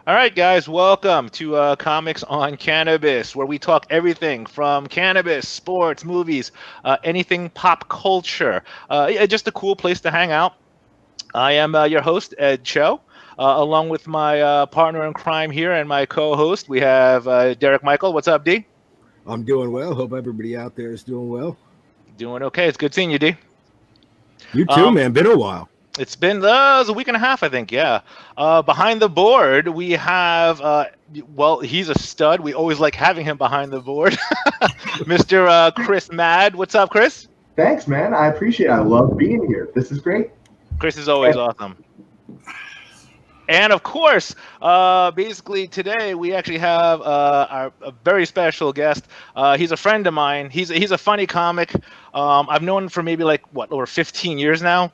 All right, guys, welcome to Comics on Cannabis, where we talk everything from cannabis, sports, movies, anything pop culture. Yeah, just a cool place to hang out. I am your host, Ed Cho, along with my partner in crime here and my co-host. We have Derek Michael. What's up, D? I'm doing well. Hope everybody out there is doing well. Doing okay. It's good seeing you, D. You too, man. Been a while. It's been it was a week and a half, I think. Yeah. Behind the board, we have. Well, he's a stud. We always like having him behind the board, Mr. Chris Mad. What's up, Chris? Thanks, man. I appreciate it. I love being here. This is great. Chris is always awesome. And of course, basically today we actually have a very special guest. He's a friend of mine. He's a funny comic. I've known him for maybe over 15 years now,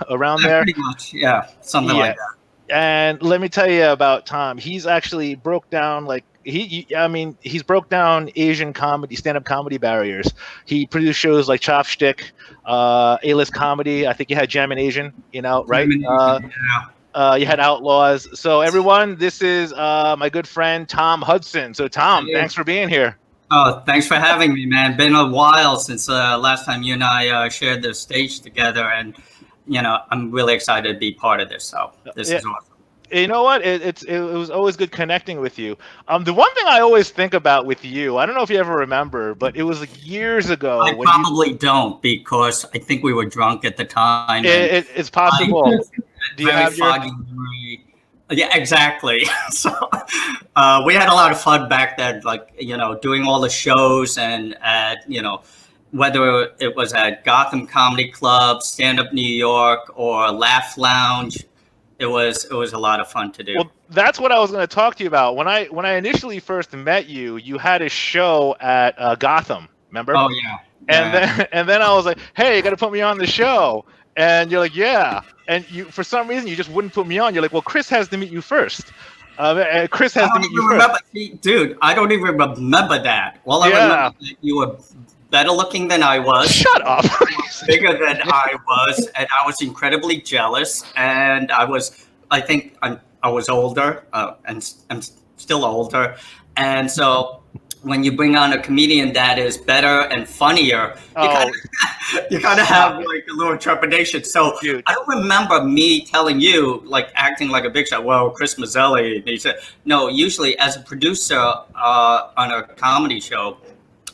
around there. Pretty much, yeah, something like that. And let me tell you about Tom. He's actually broke down he's broke down Asian comedy, stand-up comedy barriers. He produced shows like Chopschtick, A-List comedy. I think you had Jam and Asian, right? You had Outlaws. So everyone, this is my good friend Tom Hudson. So Tom, thanks for being here. Oh, thanks for having me, man. Been a while since last time you and I shared the stage together, and I'm really excited to be part of this. So this is awesome. You know what? It was always good connecting with you. The one thing I always think about with you, I don't know if you ever remember, but it was years ago. I probably don't, because I think we were drunk at the time. It's possible. Do you have your... memory. Yeah, exactly. So we had a lot of fun back then, doing all the shows and whether it was at Gotham Comedy Club, Stand Up New York, or Laugh Lounge. It was a lot of fun to do. Well, that's what I was going to talk to you about. When I initially first met you, you had a show at Gotham. Remember? Oh yeah. And then I was like, hey, you got to put me on the show. And you're like, yeah. And you, for some reason, you just wouldn't put me on. You're like, well, Chris has to meet you first. Chris has to meet you first. Dude, I don't even remember that. Well, I remember that you were better looking than I was. Shut up. Bigger than I was, and I was incredibly jealous. And I think I was older, and I'm still older. And so when you bring on a comedian that is better and funnier, you kind of have a little trepidation. So dude, I don't remember me telling you, acting like a big shot. Well, Chris Mazzelli, and he said, no, usually as a producer on a comedy show,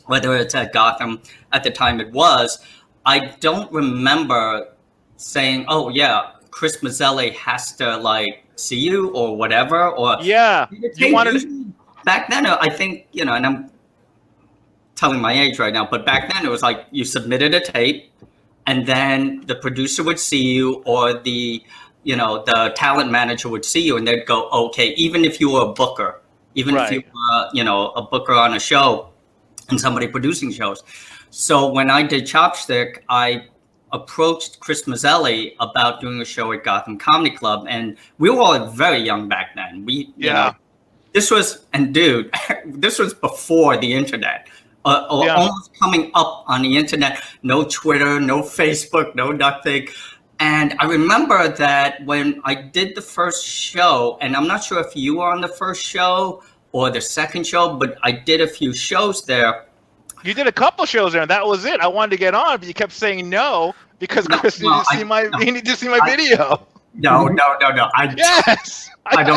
whether it's at Gotham, at the time it was, I don't remember saying, oh yeah, Chris Mazzelli has to see you or whatever. Or yeah, you wanted back then, I think, and I'm telling my age right now, but back then it was you submitted a tape, and then the producer would see you, or the talent manager would see you, and they'd go, okay, even if you were a booker, even if you were, a booker on a show and somebody producing shows. So when I did Chopstick, I approached Chris Mazzelli about doing a show at Gotham Comedy Club, and we were all very young back then. This was before the internet, almost coming up on the internet. No Twitter, no Facebook, no nothing. And I remember that when I did the first show, and I'm not sure if you were on the first show or the second show, but I did a few shows there. You did a couple shows there, and that was it. I wanted to get on, but you kept saying no because Chris needed to see my video. No. I don't. Yes, I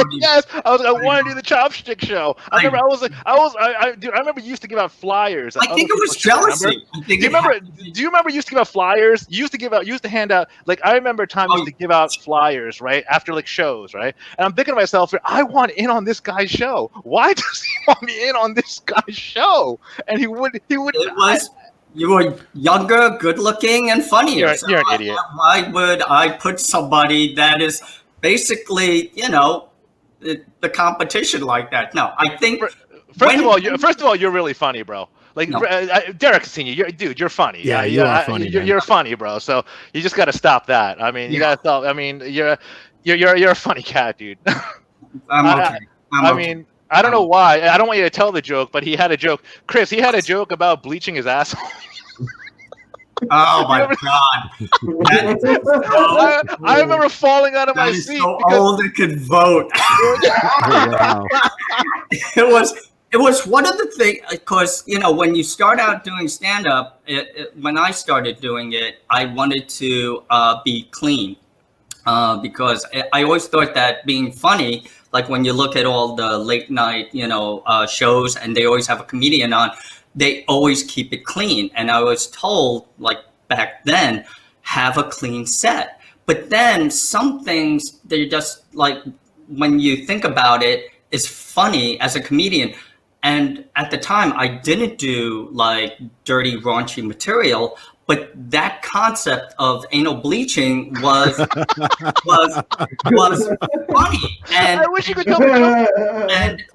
wanted to do the Chopstick show. I remember you used to give out flyers. I think it was jealousy. Do you remember you used to give out flyers? You used to hand out, I remember Tom used to give out flyers, right? After shows, right? And I'm thinking to myself, I want in on this guy's show. Why does he want me in on this guy's show? And he would. You were younger, good-looking, and funnier. You're an idiot. Why would I put somebody that is basically, the competition like that? No, I think. First of all, you're really funny, bro. Derek Senior, you're funny. Yeah, you are funny. You're funny, bro. So you just got to stop that. I mean, you got to stop. I mean, you're a funny cat, dude. I'm okay. I mean, I don't know why. I don't want you to tell the joke, but he had a joke. Chris, he had a joke about bleaching his asshole. Oh my God! That is so, I remember falling out of my that is seat. so old it could vote. Oh, wow. It was one of the things, because when you start out doing stand-up, when I started doing it, I wanted to be clean, because I always thought that being funny, like when you look at all the late night shows, and they always have a comedian on, they always keep it clean. And I was told, like back then, have a clean set. But then some things, they're just like, when you think about it, it's funny as a comedian. And at the time, I didn't do like dirty, raunchy material, but that concept of anal bleaching was funny. And I wish you could tell me.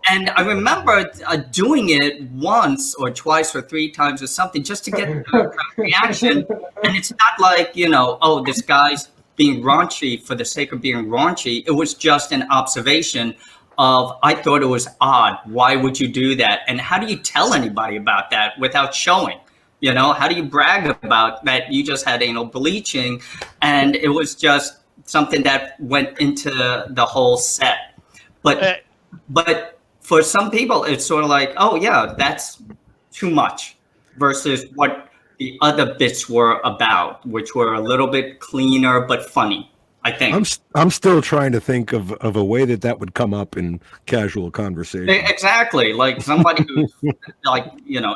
and I remember doing it once or twice or three times or something, just to get the reaction. And it's not like, oh, this guy's being raunchy for the sake of being raunchy. It was just an observation of, I thought it was odd. Why would you do that? And how do you tell anybody about that without showing? How do you brag about that you just had anal bleaching? And it was just something that went into the whole set. But for some people, it's sort of like, oh yeah, that's too much, versus what the other bits were about, which were a little bit cleaner but funny, I think. I'm still trying to think of a way that would come up in casual conversation. Exactly, like somebody who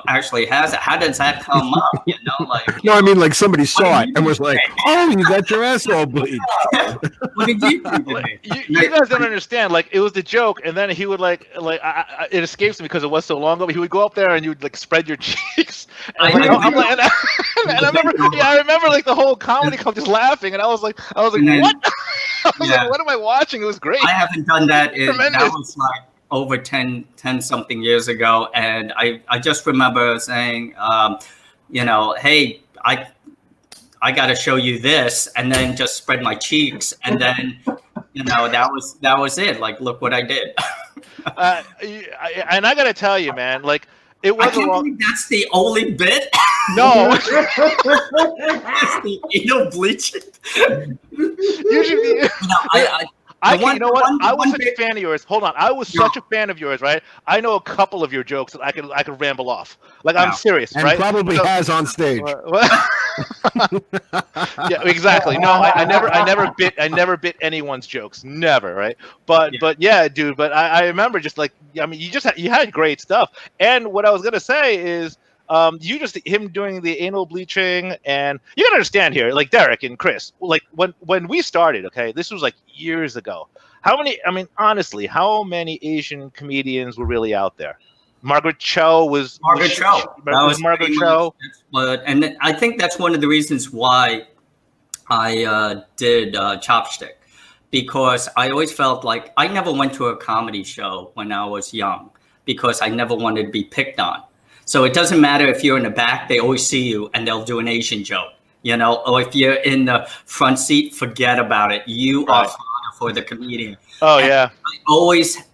actually has it. How does that come up? Like, no, I mean, like somebody saw it and was like, "Oh, you got your asshole bleached." What did you do? You guys don't understand. Like, it was the joke, and then he would it escapes me because it was so long ago. But he would go up there and you would like spread your cheeks. And I remember like the whole comedy club just laughing, and I was like, what? I was like, what am I watching? It was great. I haven't done that. That was like over 10 something years ago. And I just remember saying, hey, I got to show you this, and then just spread my cheeks. And then, that was it. Like, look what I did. And I got to tell you, man, like, it wasn't long. That's the only bit. No. That's the anal bleaching. Usually, you know what? I was such a fan of yours. Hold on, I was such a fan of yours, right? I know a couple of your jokes that I could ramble off. Like, I'm serious, and right? Probably has on stage. Yeah, exactly. No, I never bit anyone's jokes, never, right? But yeah, dude. But I remember just like, I mean, you had great stuff. And what I was gonna say is, him doing the anal bleaching, and you gotta understand here, like Derek and Chris, like when we started, okay, this was like years ago. Honestly, how many Asian comedians were really out there? Margaret Cho was Margaret Cho. And I think that's one of the reasons why I did Chopschtick, because I always felt like I never went to a comedy show when I was young, because I never wanted to be picked on. So it doesn't matter if you're in the back, they always see you and they'll do an Asian joke, or if you're in the front seat, forget about it. You are fodder for the comedian. Oh, yeah.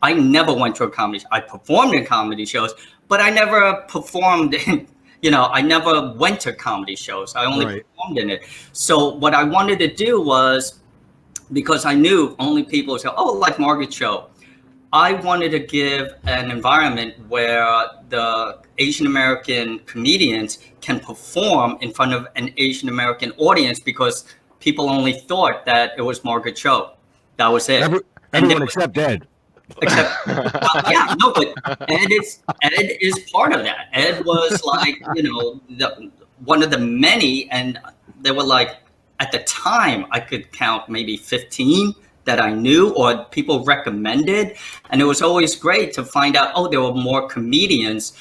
I never went to a comedy show. I performed in comedy shows, but I never performed in, I never went to comedy shows. I only performed in it. So what I wanted to do was, because I knew only people would say, oh, like Margaret Cho, I wanted to give an environment where the Asian American comedians can perform in front of an Asian American audience, because people only thought that it was Margaret Cho. That was it. Everyone except Ed. But Ed is part of that. Ed was like, one of the many, and they were like, at the time, I could count maybe 15 that I knew or people recommended. And it was always great to find out, oh, there were more comedians,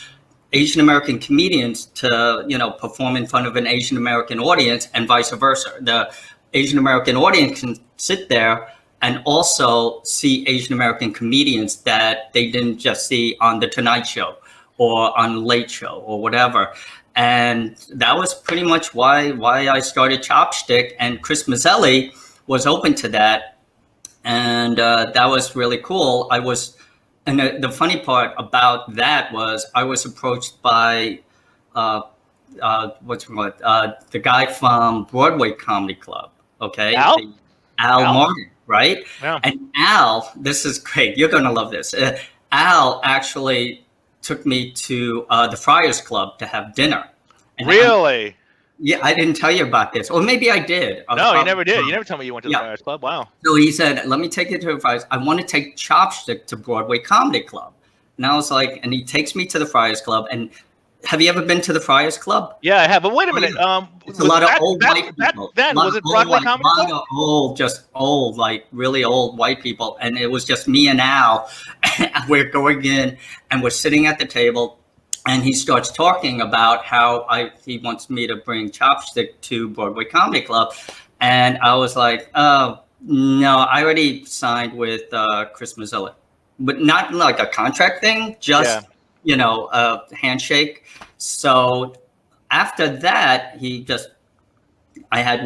Asian American comedians, to, perform in front of an Asian American audience, and vice versa. The Asian American audience can sit there and also see Asian American comedians that they didn't just see on The Tonight Show or on Late Show or whatever. And that was pretty much why I started Chopschtick, and Chris Mazzelli was open to that. And that was really cool. And the funny part about that was I was approached by what's it called? The guy from Broadway Comedy Club. Okay, Al? Al Martin, right? Yeah. And Al, this is great. You're gonna love this. Al actually took me to the Friars Club to have dinner. And Really? Yeah, I didn't tell you about this, or maybe I did. No, you never did. You never told me you went to the Friars Club. Wow. So he said, "Let me take you to the Friars. I want to take Chopstick to Broadway Comedy Club." And I was like, and he takes me to the Friars Club. And have you ever been to the Friars Club? Yeah, I have. But wait a minute. It's a lot of old white people. Then was it Broadway Comedy Club? A lot of old, just old, like really old white people. And it was just me and Al. And we're going in, and we're sitting at the table. And he starts talking about how he wants me to bring Chopstick to Broadway Comedy Club. And I was like, oh, no, I already signed with Chris Mazzilli. But not like a contract thing, just, a handshake. So after that, we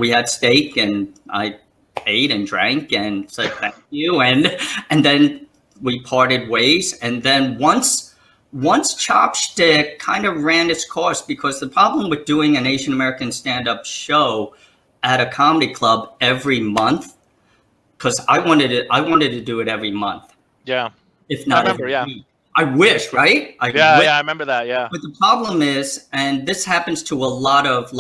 had steak, and I ate and drank and said thank you. And then we parted ways. And then once Chopstick kind of ran its course, because the problem with doing an Asian American stand-up show at a comedy club every month, because I wanted to do it every month. Yeah. If not every week. I wish, right? I remember that. Yeah. But the problem is, and this happens to a lot of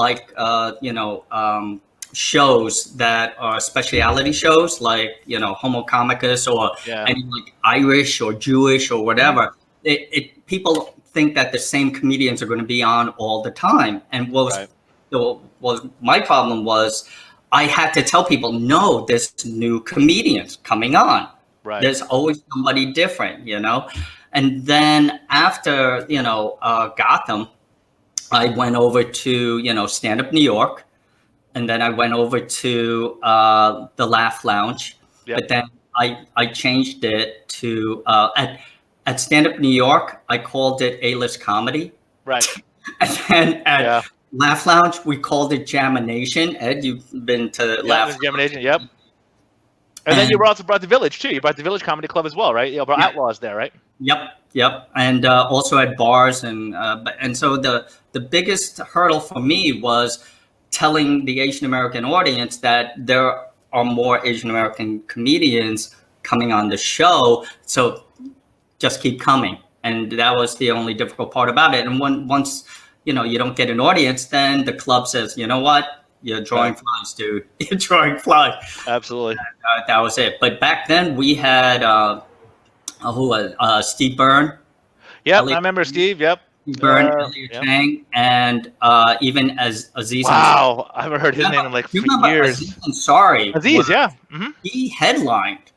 shows that are speciality shows, like Homo Comicus or any like Irish or Jewish or whatever. People think that the same comedians are going to be on all the time. And my problem was I had to tell people, no, there's new comedians coming on. Right. There's always somebody different, And then after, Gotham, I went over to, Stand Up New York. And then I went over to the Laugh Lounge. Yep. But then I changed it to at Stand Up New York, I called it A-List Comedy. Right. And then at Laugh Lounge, we called it Jamination. Ed, you've been to Laugh Lounge. Jamination, yep. And then you also brought the Village, too. You brought the Village Comedy Club as well, right? You brought Outlaws there, right? Yep. And also at bars. And so the biggest hurdle for me was telling the Asian American audience that there are more Asian American comedians coming on the show. So just keep coming. And that was the only difficult part about it. And once, you don't get an audience, then the club says, you know what? You're drawing flies, dude. You're drawing flies. Absolutely. That was it. But back then we had Steve Byrne. Yep, I remember Steve. Yep. Steve Byrne, Elliot Chang, and even as Aziz. Wow, I haven't heard his name in like 3 years. Aziz Ansari. Aziz, yeah. Mm-hmm. He headlined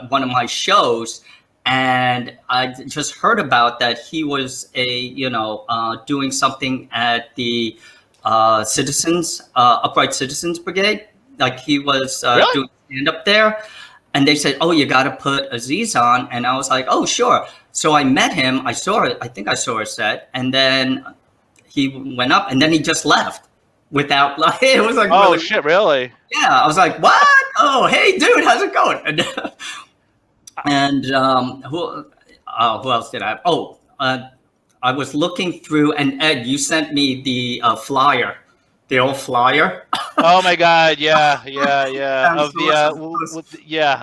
one of my shows, and I just heard about that he was doing something at the Upright Citizens Brigade. Like he was doing stand up there, and they said, "Oh, you got to put Aziz on," and I was like, "Oh, sure." So I met him. I saw it. I think I saw a set, and then he went up, and then he just left without like it was like, oh shit, really? Yeah, I was like, what? Oh, hey, dude, how's it going? And who else did I have? Oh, I was looking through, and Ed, you sent me the flyer, the old flyer. Oh my God! Yeah.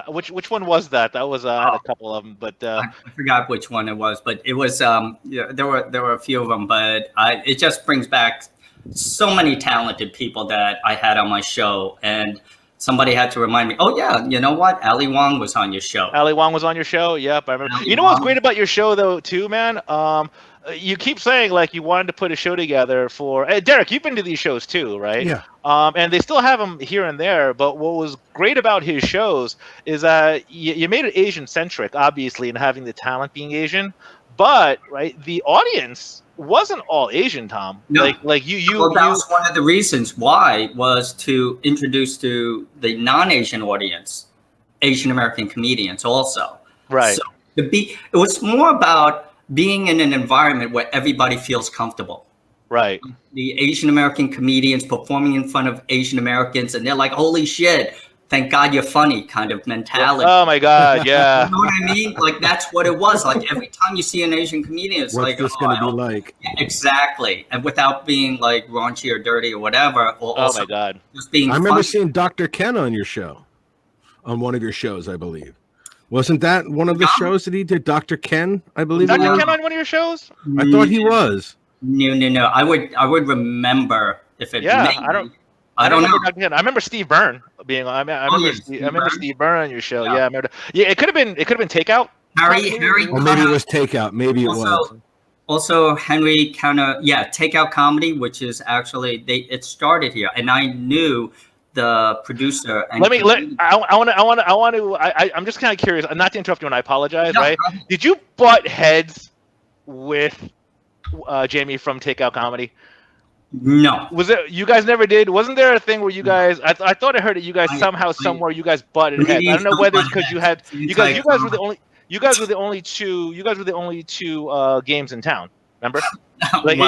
Which one was that? That was I had a couple of them, but I forgot which one it was. But it was there were a few of them. But it just brings back so many talented people that I had on my show, and somebody had to remind me. Oh yeah, you know what? Ali Wong was on your show. Ali Wong was on your show. Yep, I remember. You know what's great about your show though, too, man? You keep saying like you wanted to put a show together for Derek. You've been to these shows too, right? Yeah. And they still have them here and there. But what was great about his shows is that you made it Asian centric, obviously, in having the talent being Asian. But the audience wasn't all Asian, Tom. No. Like you. Well, that was one of the reasons why was to introduce to the non-Asian audience Asian American comedians also. Right. So it was more about being in an environment where everybody feels comfortable. Right. The Asian American comedians performing in front of Asian Americans, and they're like, holy shit, thank God you're funny kind of mentality. Oh my God, yeah. You know what I mean? Like that's what it was. Like every time you see an Asian comedian, it's What's like, this going to be like? Yeah, exactly. And without being like raunchy or dirty or whatever. Or Oh also my God. just being I remember funny. seeing Dr. Ken on your show, on one of your shows, I believe. Wasn't that one of the shows that he did? Dr. Ken, I believe it Dr. was. Ken on one of your shows? I thought he was. No. I would remember if it. Yeah, maybe. I don't know. Dr. Ken. I remember Steve Byrne being on. I remember Steve Byrne on your show. Yeah, I remember. Yeah, it could have been Takeout. Harry. Or maybe it was Takeout. Maybe it was. Also, Henry Takeout Comedy, which is actually it started here, and I knew the producer. And I'm just kind of curious. Not to interrupt you, and I apologize. Right? Did you butt heads with Jamie from Takeout Comedy? No. Was it? You guys never did? Wasn't there a thing where you guys? I thought I heard that you guys somewhere you guys butted heads. I don't know whether it's because you guys were the only. You guys were the only two games in town. Remember? Like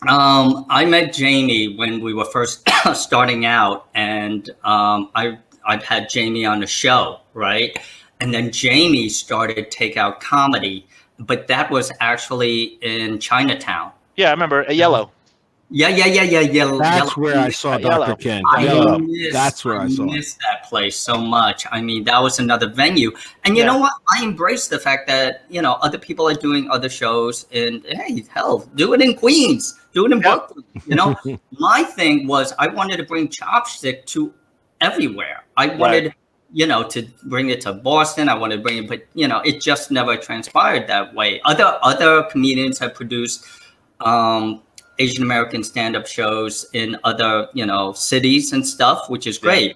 I met Jamie when we were first starting out, and I've had Jamie on the show, right? And then Jamie started Takeout Comedy, but that was actually in Chinatown. Yeah, I remember Yellow. Yeah. That's where I saw Dr. Ken. That's where I saw it. I missed that place so much. I mean, that was another venue. And you know what? I embrace the fact that, other people are doing other shows. And, hey, hell, do it in Queens. Do it in Brooklyn. My thing was I wanted to bring Chopstick to everywhere. I wanted, to bring it to Boston. I wanted to bring it, but, it just never transpired that way. Other comedians have produced Asian American stand-up shows in other, cities and stuff, which is great.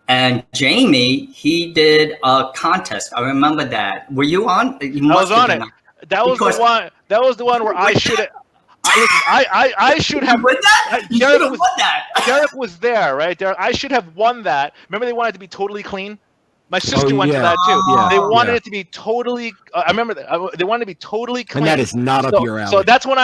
And Jamie, he did a contest. I remember that. Were you on? I was on it. That was the one. That was the one where I should have. I should have won that. You should have won that. Derek was there, right? I should have won that. Remember, they wanted it to be totally clean. My sister went to that too. Yeah. They wanted it to be totally. I remember that. They wanted to be totally clean. And that is not up your alley. So that's when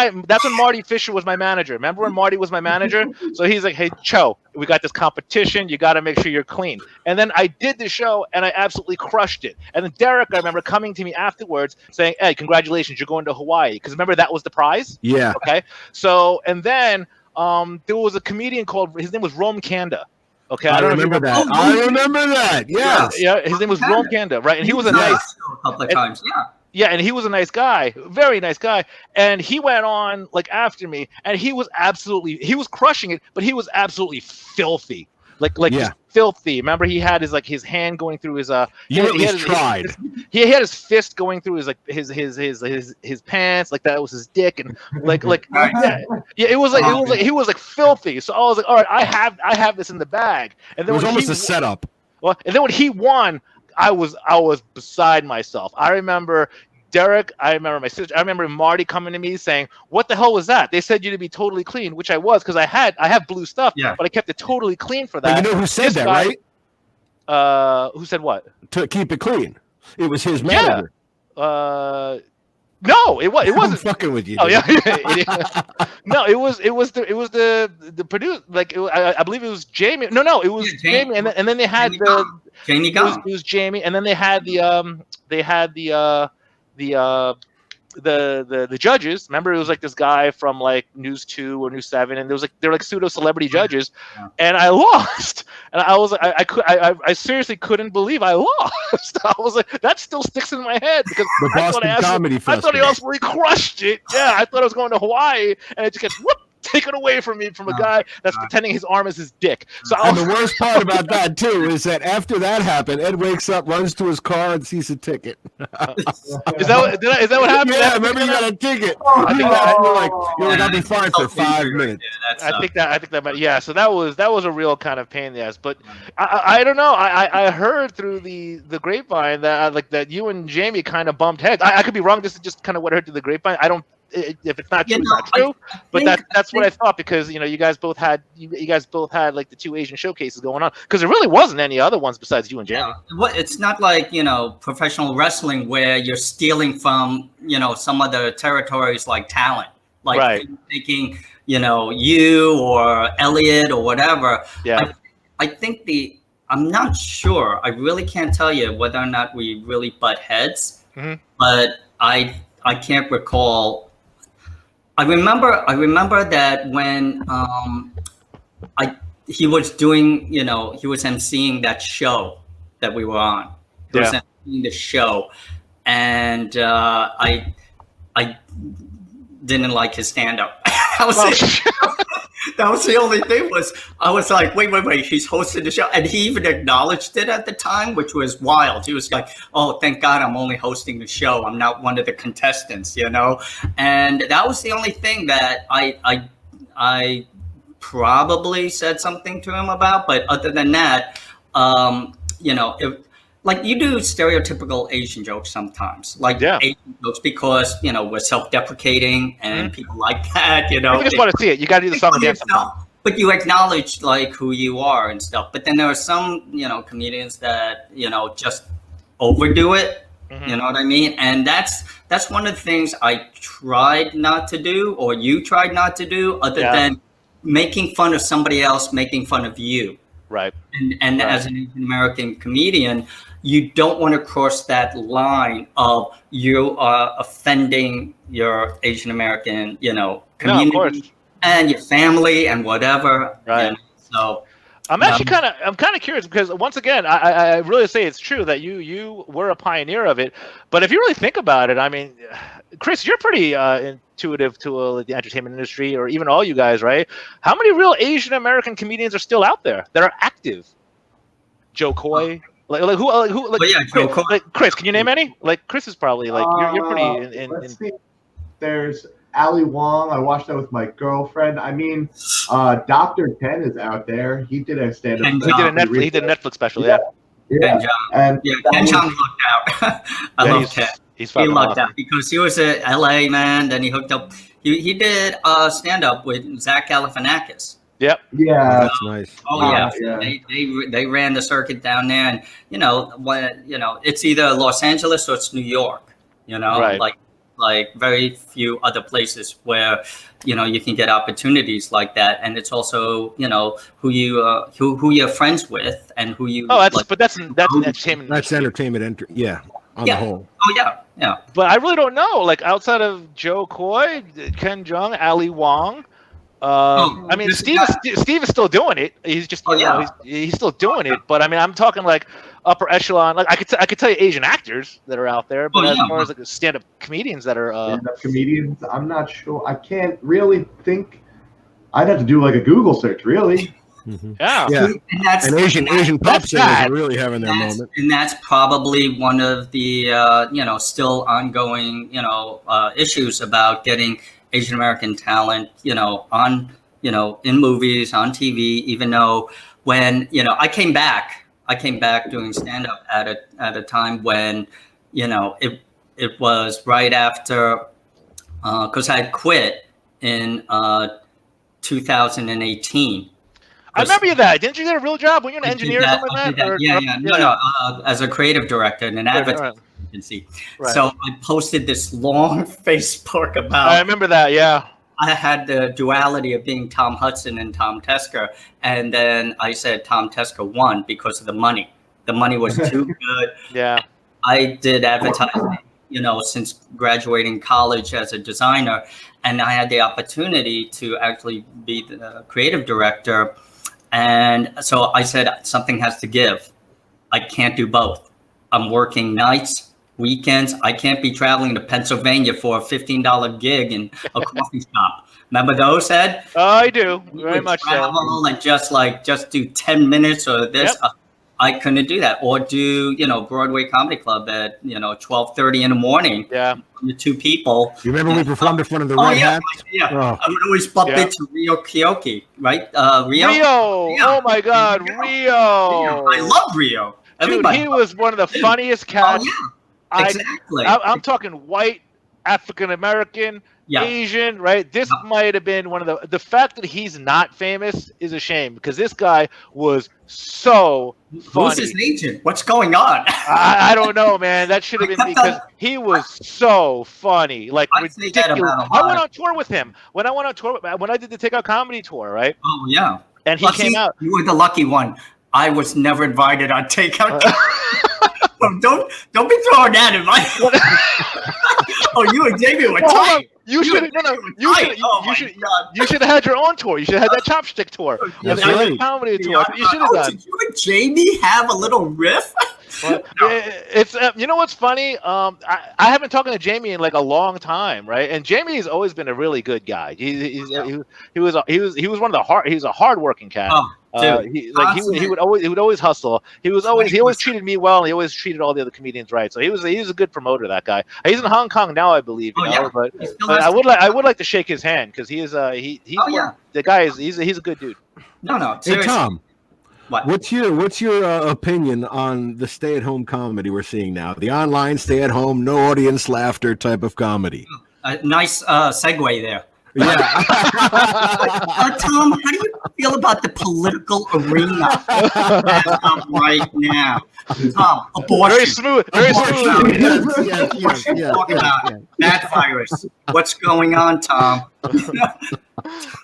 Marty Fisher was my manager. Remember when Marty was my manager? So he's like, "Hey, Cho, we got this competition. You got to make sure you're clean." And then I did the show, and I absolutely crushed it. And then Derek, I remember coming to me afterwards saying, "Hey, congratulations, you're going to Hawaii." Because remember that was the prize. Yeah. Okay. So and then there was a comedian his name was Rome Kanda. Okay, I remember that. I remember that. Yes. Yeah, his name was Rome Kanda, right? And he was a nice a couple of times. Yeah, and he was a nice guy, very nice guy. And he went on after me, and he was crushing it, but he was absolutely filthy. Just filthy. Remember, he had his hand going through his he had his fist going through his pants, like that was his dick, and it was he was filthy. So I was like, all right, I have this in the bag. And then it was almost a setup. Well, and then when he won, I was beside myself. I remember Derek, I remember my sister, I remember Marty coming to me saying, "What the hell was that? They said you to be totally clean," which I was, because I have blue stuff, but I kept it totally clean for that. But you know who said that, right? Who said what? To keep it clean. It was his manager. No, it wasn't. I'm fucking with you. Oh yeah. No, it was the producer. I believe it was Jamie. No, it was Jamie. And then they had Jamie Gong. It was Jamie, and then they had the judges. Remember, it was this guy from News 2 or News 7, and they're pseudo celebrity judges, and I lost. And I was I seriously couldn't believe I lost. I was like, that still sticks in my head because the Boston Comedy Festival. I thought he absolutely crushed it. Yeah, I thought I was going to Hawaii, and it just gets taken away from me from a guy that's pretending his arm is his dick. So and the worst part about that too is that after that happened, Ed wakes up, runs to his car, and sees a ticket. Is that what happened? Yeah, remember you got a ticket. I think you're like, I'll be fine for 5 minutes. Yeah, I think that. Yeah, so that was a real kind of pain in the ass. But I don't know. I heard through the grapevine that that you and Jamie kind of bumped heads. I could be wrong. This is just kind of what I heard through the grapevine. I don't. If it's not true, it's not true. But that's what I thought, because you guys both had the two Asian showcases going on, because there really wasn't any other ones besides you and Jamie. It's not like professional wrestling where you're stealing from some other territories like talent, taking you or Elliot or whatever. Yeah. I think the I'm not sure. I really can't tell you whether or not we really butt heads, but I can't recall. I remember that when he was doing, he was emceeing that show that we were on. He was emceeing the show, and I didn't like his stand-up. That was the only thing. I was like, wait, he's hosting the show, and he even acknowledged it at the time, which was wild. He was like, "Oh, thank God, I'm only hosting the show. I'm not one of the contestants," And that was the only thing that I probably said something to him about. But other than that, like you do stereotypical Asian jokes sometimes, Asian jokes because we're self-deprecating and people like that. You just want to see it. You got to do the song and dance sometime. But you acknowledge who you are and stuff. But then there are some comedians that just overdo it. You know what I mean? And that's one of the things I tried not to do, or you tried not to do, other than making fun of somebody else, making fun of you. Right. And as an Asian American comedian, you don't want to cross that line of you are offending your Asian American, community and your family and whatever. Right. So I'm actually kind of curious because once again, I really say it's true that you were a pioneer of it. But if you really think about it, I mean, Chris, you're pretty intuitive to the entertainment industry, or even all you guys, right? How many real Asian American comedians are still out there that are active? Joe Coy. Joe Coy. Chris, can you name any? Chris is probably you're pretty. Let's see. There's Ali Wong. I watched that with my girlfriend. I mean, Dr. Ken is out there. He did a stand-up. He did a Netflix special. Yeah. Ken Jeong lucked out. I love Ken. He lucked out because he was a LA man. Then he hooked up. He did stand-up with Zach Galifianakis. Yep. Yeah. That's nice. Oh yeah. They ran the circuit down there, and it's either Los Angeles or it's New York. Right. Like very few other places where you can get opportunities like that, and it's also who you're friends with and who you. Oh, that's entertainment. That's entertainment. On the whole. Oh yeah. But I really don't know. Outside of Joe Coy, Ken Jeong, Ali Wong. I mean, Steve is still doing it. He's just he's still doing it. But I mean, I'm talking upper echelon. I could tell you Asian actors that are out there, but as far as stand-up comedians that are stand-up comedians, I'm not sure. I can't really think. I'd have to do a Google search, really. Mm-hmm. Yeah. And Asian pop singers are really having their moment. And that's probably one of the still ongoing issues about getting Asian American talent, on, in movies, on TV, even though when, I came back doing stand-up at a time when, it was right after, because I had quit in 2018. I remember you that. Didn't you get a real job when you're an engineer or something like that? No. As a creative director in an advertising agency. Right. So I posted this long Facebook about. I remember that. Yeah. I had the duality of being Tom Hudson and Tom Tesker, and then I said Tom Tesker won because of the money. The money was too good. Yeah. I did advertising, since graduating college as a designer, and I had the opportunity to actually be the creative director. And so I said, something has to give. I can't do both. I'm working nights, weekends. I can't be traveling to Pennsylvania for a $15 gig in a coffee shop. Remember those, Ed? Oh, I do. Very much so. And just do 10 minutes or this. Yep. I couldn't do that. Or do, Broadway Comedy Club at, 12:30 in the morning. Yeah. The two people. You remember we performed in front of the Red Hats? Yeah. Oh. I would always bump into Rio Kioki, right? Rio. Yeah. Oh my God, Rio. I love Rio. Dude, he was one of the funniest cats. Oh, yeah. Exactly. I'm talking white, African American, Asian, right? This might have been one of the fact that he's not famous is a shame because this guy was so funny. Who's his agent? What's going on? I don't know, man. That should have been because he was so funny, ridiculous. I went on tour with him when I did the Takeout Comedy tour, right? Oh yeah. And he came out. You were the lucky one. I was never invited on takeout. Don't be throwing that in my. Oh, you and Jamie were tight. You should have had your own tour. You should have had that Chopstick tour. That's the right. comedy tour. You should have done. Did you and Jamie have a little riff? It's you know what's funny? I haven't talked to Jamie in like a long time, right? And Jamie has always been a really good guy. He was one of he was a hardworking cat. He would always hustle. He always treated me well, and he always treated all the other comedians right. So he was a good promoter. That guy. He's in Hong Kong now, I believe. But I would like to shake his hand because he is the guy is he's a good dude. No. Hey, Tom. What? What's your opinion on the stay-at-home comedy we're seeing now? The online stay-at-home, no audience laughter type of comedy. Nice segue there. Yeah. Tom, how do you feel about the political arena right now? Tom, abortion. Very smooth. Yes. That virus. What's going on, Tom?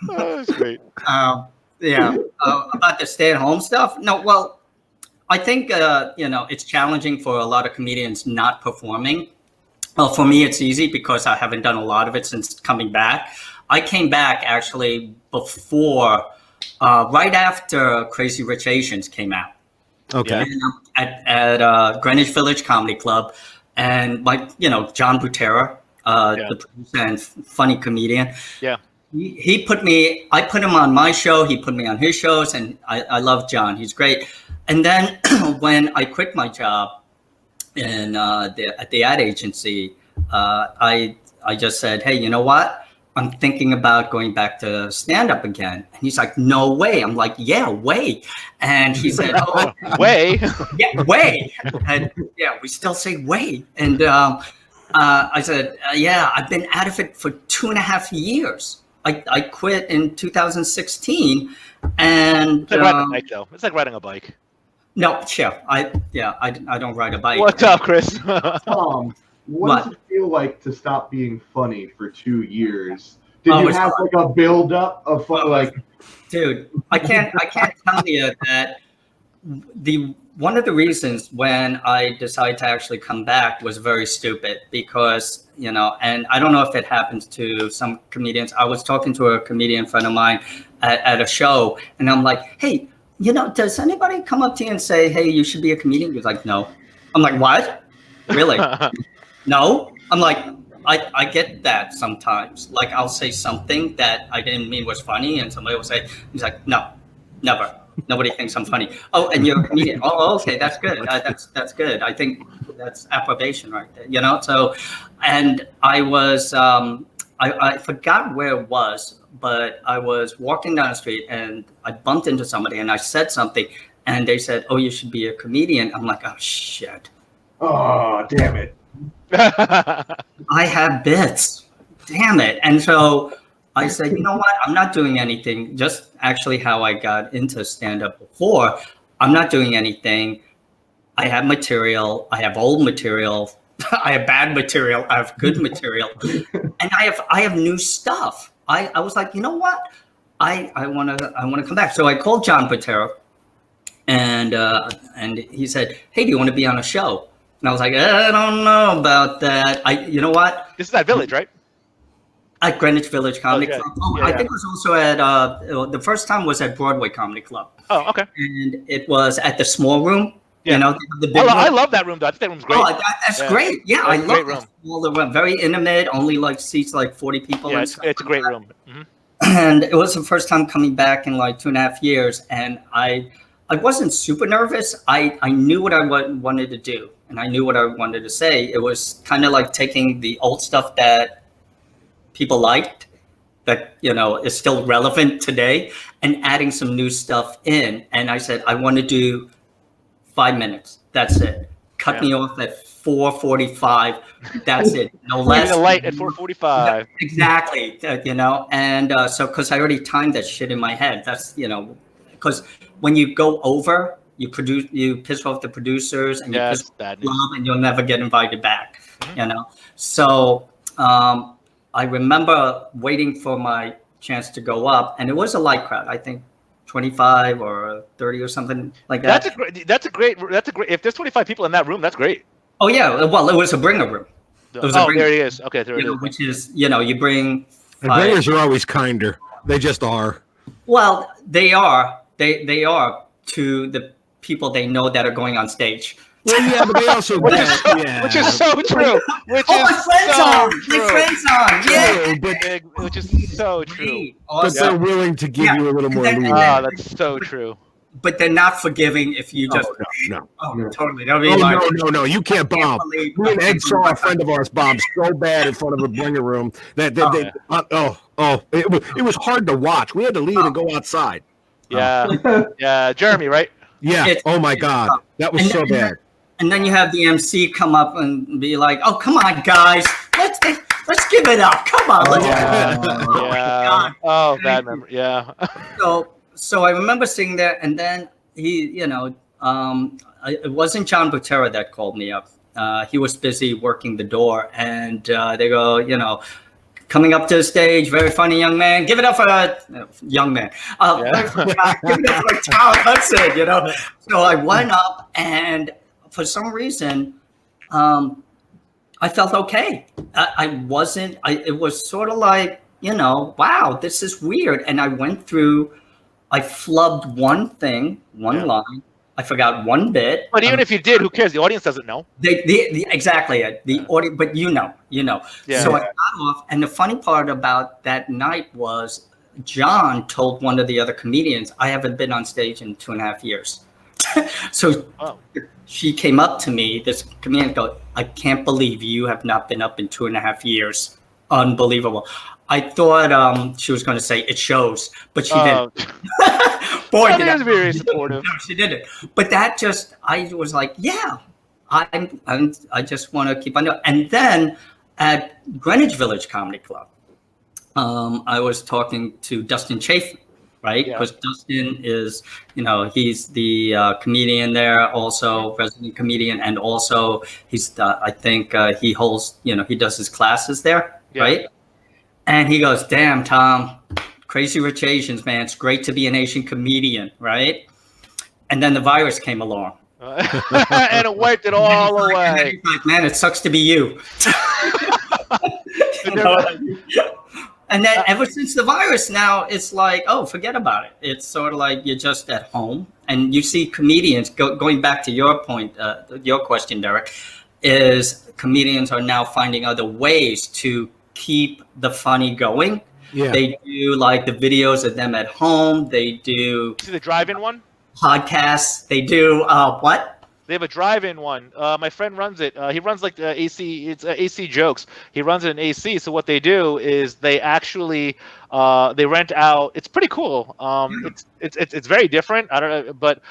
That's great. About the stay-at-home stuff. No, well, I think it's challenging for a lot of comedians not performing. Well, for me, it's easy because I haven't done a lot of it since coming back. I came back actually before, right after Crazy Rich Asians came out. Okay. At Greenwich Village Comedy Club, and John Butera, the producer and funny comedian. Yeah. He put me. I put him on my show. He put me on his shows, and I love John. He's great. And then when I quit my job at the ad agency, I just said, hey, you know what? I'm thinking about going back to stand-up again. And he's like, no way. I'm like, yeah, way. And he said, oh, way. Yeah, way. And we still say way. And I said, I've been out of it for 2.5 years. I quit in 2016, and it's like riding a bike, though. It's like riding a bike. No, sure. I don't ride a bike. What's up, Chris? Tom, what does it feel like to stop being funny for 2 years? Did you have like a build up of fun? Dude, I can't tell you that one of the reasons when I decided to actually come back was very stupid because, and I don't know if it happens to some comedians. I was talking to a comedian friend of mine at a show, and I'm like, hey, does anybody come up to you and say, hey, you should be a comedian? He's like, no. I'm like, what? Really? No? I'm like, I get that sometimes. Like, I'll say something that I didn't mean was funny, and somebody will say, he's like, no, never. Nobody thinks I'm funny. Oh, and you're a comedian. Oh, okay, that's good. That's good. I think that's approbation right there, So, and I was, I forgot where it was, but I was walking down the street and I bumped into somebody and I said something and they said, oh, you should be a comedian. I'm like, oh, shit. Oh, damn it. I have bits. Damn it. And so I said, you know what? I'm not doing anything. Just actually how I got into stand-up before. I'm not doing anything. I have material. I have old material. I have bad material. I have good material. And I have new stuff. I was like, you know what? I want to come back. So I called John Butera and he said, hey, do you want to be on a show? And I was like, I don't know about that. You know what? This is at Village, right? At Greenwich Village Comedy Club. I think it was also at, the first time was at Broadway Comedy Club. Oh, okay. And it was at the small room. Yeah. The big room. I love that room, though. I think that room's great. Oh, that's great. Yeah, I love that small room. Very intimate, only seats 40 people. Yeah, it's a great room. Mm-hmm. And it was the first time coming back in 2.5 years. And I wasn't super nervous. I knew what I wanted to do. And I knew what I wanted to say. It was kind of like taking the old stuff that people liked that is still relevant today and adding some new stuff in. And I said, I want to do 5 minutes. That's it. Cut me off at 4:45. That's it. No less. The light at 4:45. Exactly. And so because I already timed that shit in my head. That's because when you go over, you piss off the producers and you piss off the club, and you'll never get invited back. Mm-hmm. So. I remember waiting for my chance to go up, and it was a light crowd. I think 25 or 30 or something like that. That's a great. If there's 25 people in that room, that's great. Oh yeah, well, it was a bringer room. There he is. Okay, there it is. Which is, you bring. And bringers are always kinder. They just are. Well, they are. They are to the people they know that are going on stage. Well, yeah, but they also which is so true. My friends on. Yeah, which is so true. But they're willing to give you a little more leeway. Oh, that's so true. But they're not forgiving if you just no. Oh, totally. No, you can't bomb. Me and Ed saw a friend of ours bomb so bad in front of a bringer room that it was hard to watch. We had to leave and go outside. Yeah, Jeremy, right? Yeah. Oh my God, that was so bad. And then you have the MC come up and be like, "Oh, come on, guys, let's give it up. Come on, let's." Bad memory. Yeah. So I remember sitting there, and then he, it wasn't John Butera that called me up. He was busy working the door, and they go, coming up to the stage, very funny young man. Give it up for a young man. Give it up for Tom Hudson. So I went up, and for some reason, I felt okay. I wasn't. It was sort of like, wow, this is weird. And I went through. I flubbed one line. I forgot one bit. But even if you did, who cares? The audience doesn't know. Exactly. The audience, but you know. Yeah. So I got off, and the funny part about that night was John told one of the other comedians, "I haven't been on stage in 2.5 years." So she came up to me, this comedian, goes, "I can't believe you have not been up in 2.5 years. Unbelievable." I thought she was going to say it shows, but she didn't. Boy, that is very supportive. No, she didn't. But that I was like, yeah, I just want to keep on doing. And then at Greenwich Village Comedy Club, I was talking to Dustin Chafin, right? Because Dustin is, he's the comedian there, also resident comedian, and also he's, I think he holds, he does his classes there, right? And he goes, "Damn, Tom, Crazy Rich Asians, man. It's great to be an Asian comedian, right?" And then the virus came along. And it wiped it all away. Like, man, it sucks to be you. And then ever since the virus, now it's like, oh, forget about it. It's sort of like you're just at home. And you see comedians, going back to your point, your question, Derek, is comedians are now finding other ways to keep the funny going. Yeah. They do like the videos of them at home. They do. See the drive-in one? Podcasts. They do what? They have a drive-in one. My friend runs it. He runs like the AC. It's AC jokes. He runs it in AC. So what they do is they actually they rent out. It's pretty cool. It's very different. I don't know, but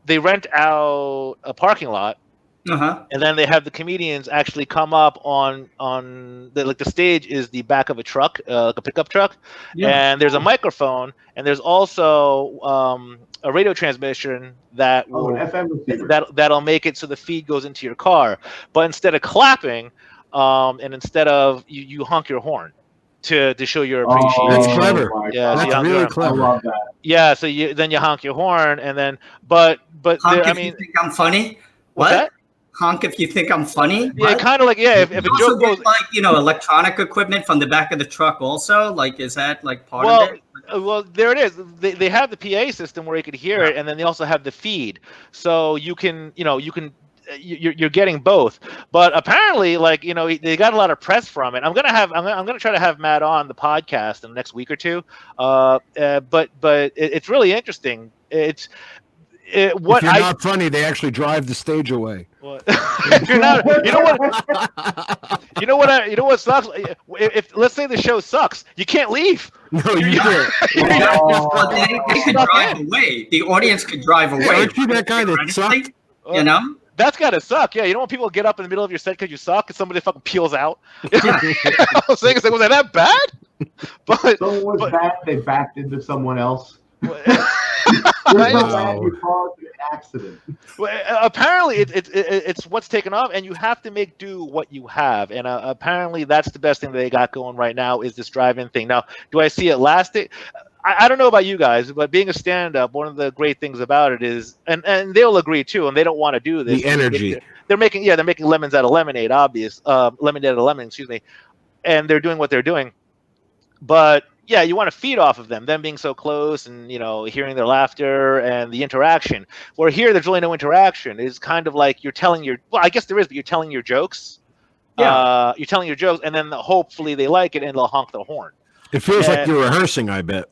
they rent out a parking lot. And then they have the comedians actually come up on the stage is the back of a truck, like a pickup truck, and there's a microphone, and there's also a radio transmission that that'll make it so the feed goes into your car. But instead of clapping, and instead of you honk your horn to show your appreciation. That's clever. Yeah, that's really clever. I love that. Yeah, so then you honk your horn, and then but honk if you think I'm funny. What's that? Honk if you think I'm funny. Yeah, kind of like if a joke goes like electronic equipment from the back of the truck also. Like, is that like part of it? Well, there it is. They have the PA system where you could hear it, and then they also have the feed, so you can you're getting both. But apparently, they got a lot of press from it. I'm gonna try to have Matt on the podcast in the next week or two. But it's really interesting. If you're not funny, they actually drive the stage away. If you're not, you know what sucks. If let's say the show sucks, you can't leave. No, you can't. They could drive away. The audience could drive away. Aren't you that guy that sucked? That's gotta suck. Yeah, you don't want people to get up in the middle of your set because you suck, and somebody fucking peels out. I was saying, was that bad? But someone was bad. They backed into someone else. There's no way you caused an accident. Well, apparently, it's what's taken off, and you have to make do what you have. And apparently, that's the best thing that they got going right now is this drive-in thing. Now, do I see it lasting? I don't know about you guys, but being a stand-up, one of the great things about it is, and they'll agree too, and they don't want to do this. The energy. They're making lemons out of lemonade, lemonade out of lemon, excuse me, and they're doing what they're doing. But yeah, you want to feed off of them being so close, and hearing their laughter and the interaction. Where here, there's really no interaction. It's kind of like you're telling I guess there is, but you're telling your jokes. Yeah. You're telling your jokes, and then hopefully they like it and they'll honk the horn. It feels like you're rehearsing, I bet.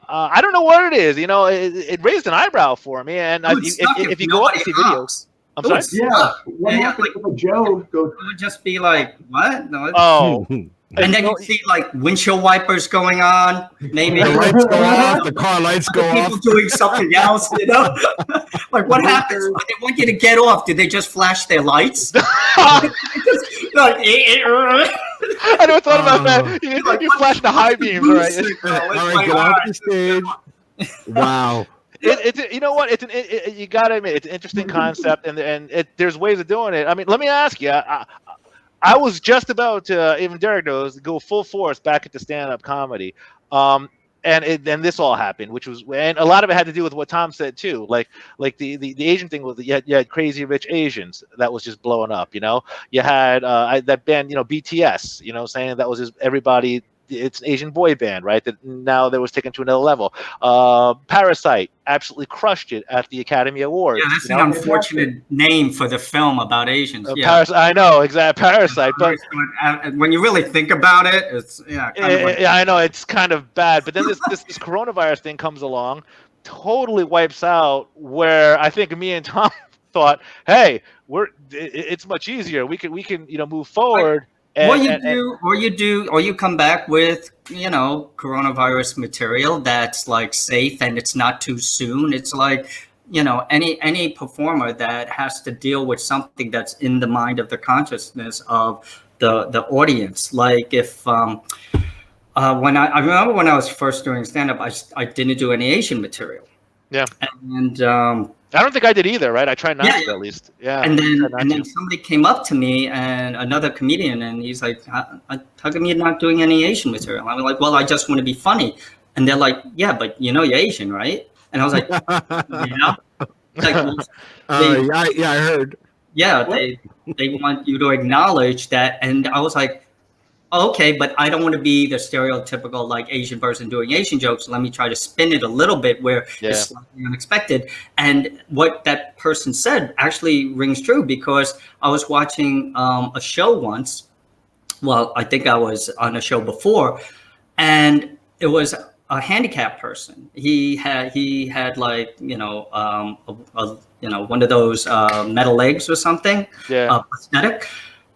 I don't know what it is. It raised an eyebrow for me. And if you go up and see videos, I'm sorry. Yeah. What happens if a Joe goes? It would just be like, what? No. Oh. And then you see like windshield wipers going on, maybe the lights go off, the car lights go people off. doing something else, Like what happens when they want you to get off? Do they just flash their lights? I never thought about that. You flash the high beams, right? All right, get off the stage. Wow. You know what? You gotta admit, it's an interesting concept, and there's ways of doing it. I mean, let me ask you. I was just about to, even Derek knows, go full force back into stand-up comedy, and this all happened, and a lot of it had to do with what Tom said too, like the Asian thing was you had Crazy Rich Asians that was just blowing up. You had that band, BTS, saying that was just everybody. It's an Asian boy band, right? That now that was taken to another level. Parasite absolutely crushed it at the Academy Awards. Yeah, that's an unfortunate name for the film about Asians. I know, exactly, Parasite. But when you really think about it, it's I know it's kind of bad. But then this coronavirus thing comes along, totally wipes out. Where I think me and Tom thought, hey, it's much easier. We can move forward. Or you come back with, coronavirus material that's like safe and it's not too soon. It's like, any performer that has to deal with something that's in the mind of the consciousness of the audience. Like if, when I remember when I was first doing stand-up, I didn't do any Asian material. Yeah. And, I don't think I did either, right? I tried not to, at least. Yeah. And then somebody came up to me, and another comedian, and he's like, how come you're not doing any Asian material? I'm like, well, I just want to be funny. And they're like, yeah, but you're Asian, right? And I was like, I heard. Yeah, they want you to acknowledge that. And I was like, okay, but I don't want to be the stereotypical like Asian person doing Asian jokes. Let me try to spin it a little bit where it's slightly unexpected. And what that person said actually rings true, because I was watching a show once. Well, I think I was on a show before, and it was a handicapped person. He had like one of those metal legs or something, prosthetic,